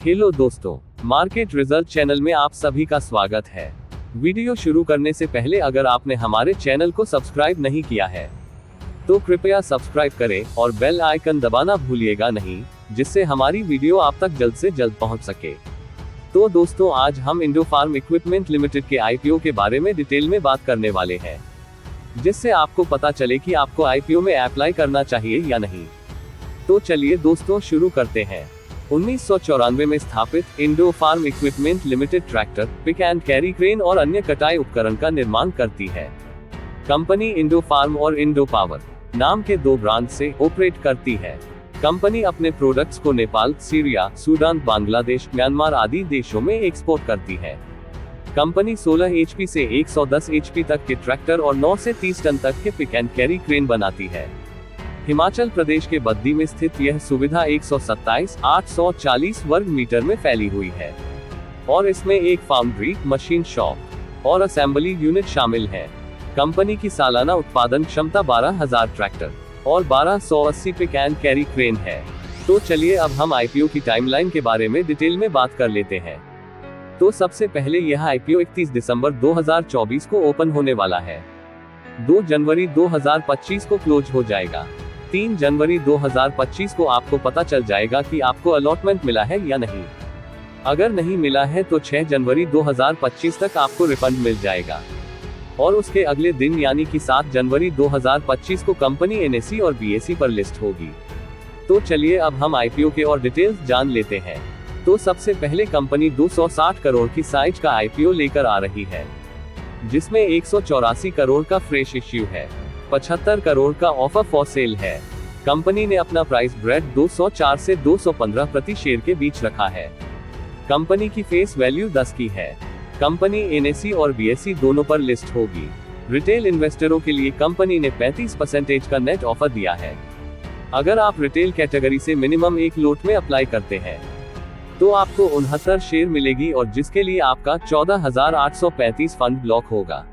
Hello दोस्तों, market result channel में आप सभी का स्वागत है। वीडियो शुरू करने से पहले अगर आपने हमारे चैनल को सब्सक्राइब नहीं किया है तो कृपया सब्सक्राइब करें और बेल आइकन दबाना भूलिएगा नहीं, जिससे हमारी वीडियो आप तक जल्द से जल्द पहुंच सके। तो दोस्तों, आज हम इंडोफार्म इक्विपमेंट लिमिटेड के आईपीओ के बारे में डिटेल में बात करने वाले हैं, जिससे आपको पता चले कि आपको आईपीओ में अप्लाई करना चाहिए या नहीं। तो चलिए दोस्तों, शुरू करते हैं। 1994 में स्थापित Indofarm equipment limited tractor, pick and carry crane और अन्य कटाई उपकरण का निर्माण करती है। कंपनी इंडोफार्म और इंडो पावर नाम के दो ब्रांड से ऑपरेट करती है। कंपनी अपने प्रोडक्ट्स को Nepal, Syria, Sudan, Bangladesh, Myanmar आदि देशों में एक्सपोर्ट करती है। कंपनी 16 एचपी से 110 एचपी तक के ट्रैक्टर और 9 से 30 टन तक के पिक एंड कैरी क्रेन बनाती है। हिमाचल प्रदेश के बद्दी में स्थित यह सुविधा 127,840 वर्ग मीटर में फैली हुई है और इसमें एक फाउंड्री, मशीन शॉप और असेंबली यूनिट शामिल है। कंपनी की सालाना उत्पादन क्षमता 12,000 ट्रैक्टर और 1280 पिक एंड कैरी क्रेन है। तो चलिए अब हम आईपीओ की टाइमलाइन के बारे में डिटेल में बात कर लेते हैं। तो सबसे पहले यह आईपीओ 31 दिसंबर 2024 को ओपन होने वाला है। 2 जनवरी 2025 को क्लोज हो जाएगा। 3 जनवरी 2025 को आपको पता चल जाएगा कि आपको अलॉटमेंट मिला है या नहीं। अगर नहीं मिला है तो 6 जनवरी 2025 तक आपको रिफंड मिल जाएगा और उसके अगले दिन यानी कि 7 जनवरी 2025 को कंपनी एनएसई और बीएसई पर लिस्ट होगी। तो चलिए अब हम आईपीओ के और डिटेल्स जान लेते हैं। तो सबसे पहले कंपनी 260 करोड़ की साइज का आईपीओ लेकर आ रही है, जिसमें 184 करोड़ का फ्रेश इश्यू है, 75 करोड़ का ऑफर फॉर सेल है। कंपनी ने अपना प्राइस ब्रेड 204 से 215 प्रति शेयर के बीच रखा है। कंपनी की फेस वैल्यू 10 की है। कंपनी एनएसई और बीएसई दोनों पर लिस्ट होगी। रिटेल इन्वेस्टरों के लिए कंपनी ने 35% का नेट ऑफर दिया है। अगर आप रिटेल कैटेगरी से मिनिमम एक लोट में अप्लाई करते हैं तो आपको 69 शेयर मिलेगी और जिसके लिए आपका 14,835 फंड ब्लॉक होगा।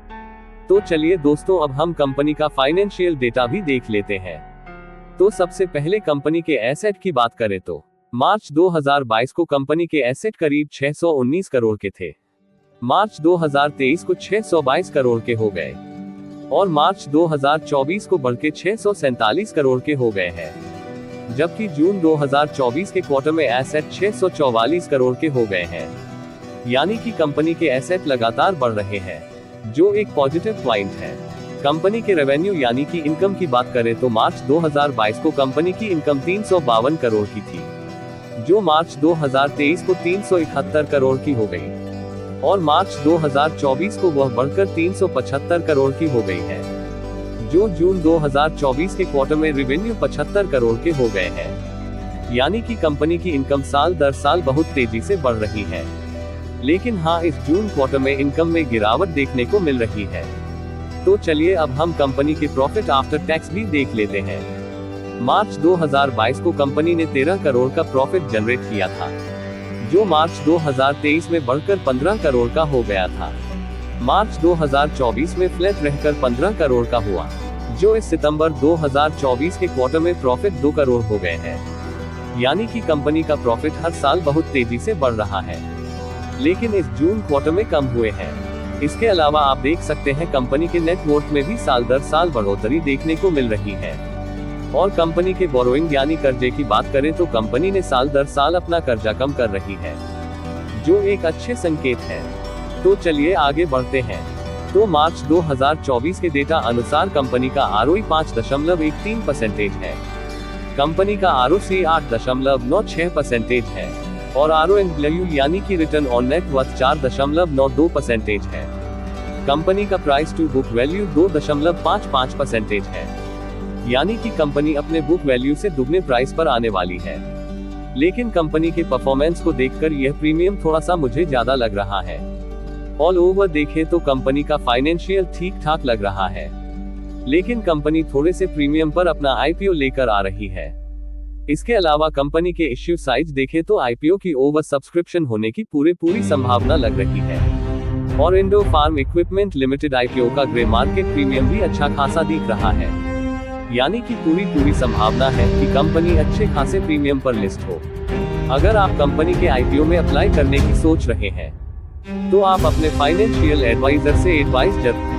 तो चलिए दोस्तों, अब हम कंपनी का फाइनेंशियल डेटा भी देख लेते हैं। तो सबसे पहले कंपनी के एसेट की बात करें तो मार्च 2022 को कंपनी के एसेट करीब 619 करोड़ के थे। मार्च 2023 को 622 करोड़ के हो गए और मार्च 2024 को बढ़ के 647 करोड़ के हो गए हैं, जबकि जून 2024 के क्वार्टर में एसेट 644 करोड़ के हो गए हैं। यानी कि कंपनी के एसेट लगातार बढ़ रहे हैं, जो एक पॉजिटिव पॉइंट है। कंपनी के रेवेन्यू यानी कि इनकम की बात करें तो मार्च 2022 को कंपनी की इनकम 352 करोड़ की थी, जो मार्च 2023 को 371 करोड़ की हो गई और मार्च 2024 को वह बढ़कर 375 करोड़ की हो गई है, जो जून 2024 के क्वार्टर में रेवेन्यू 75 करोड़ के हो गए हैं। यानी कि कंपनी की इनकम साल दर साल बहुत तेजी से बढ़ रही है। लेकिन हाँ, इस जून क्वार्टर में इनकम में गिरावट देखने को मिल रही है। तो चलिए अब हम कंपनी के प्रॉफिट आफ्टर टैक्स भी देख लेते हैं। मार्च 2022 को कंपनी ने 13 करोड़ का प्रॉफिट जनरेट किया था, जो मार्च 2023 में बढ़कर 15 करोड़ का हो गया था। मार्च 2024 में फ्लैट रहकर 15 करोड़ का हुआ, जो इस सितंबर 2024 के क्वार्टर में प्रॉफिट 2 करोड़ हो गए हैं। यानी कि कंपनी का प्रॉफिट हर साल बहुत तेजी से बढ़ रहा है, लेकिन इस जून क्वार्टर में कम हुए हैं। इसके अलावा आप देख सकते हैं कंपनी के नेट वर्थ में भी साल दर साल बढ़ोतरी देखने को मिल रही है। और कंपनी के बोरोइंग यानी कर्जे की बात करें तो कंपनी ने साल दर साल अपना कर्जा कम कर रही है, जो एक अच्छे संकेत है। तो चलिए आगे बढ़ते हैं। तो मार्च 2024 के डेटा अनुसार कंपनी का आरओई 5.13% है। कंपनी का आरओसी 8.96% है और आरओएनडब्ल्यू यानी कि रिटर्न ऑन नेट वर्थ 4.92% है। कंपनी का प्राइस टू बुक वैल्यू 2.55% है। यानी कि कंपनी अपने बुक वैल्यू से दुगने प्राइस पर आने वाली है। लेकिन कंपनी के परफॉर्मेंस को देखकर यह प्रीमियम थोड़ा सा मुझे ज्यादा लग रहा है। ऑल ओवर देखें तो कंपनी का फाइनेंशियल ठीक ठाक लग रहा है, लेकिन कंपनी थोड़े से प्रीमियम पर अपना आईपीओ लेकर आ रही है। इसके अलावा कंपनी के इश्यू साइज देखें तो आईपीओ की ओवर सब्सक्रिप्शन होने की पूरी संभावना लग रही है और इंडोफार्म इक्विपमेंट लिमिटेड आईपीओ का ग्रे मार्केट प्रीमियम भी अच्छा खासा दिख रहा है। यानी कि पूरी संभावना है कि कंपनी अच्छे खासे प्रीमियम पर लिस्ट हो। अगर आप कंपनी के आईपीओ में अप्लाई करने की सोच रहे हैं, तो आप अपने फाइनेंशियल एडवाइजर से एडवाइस जरूर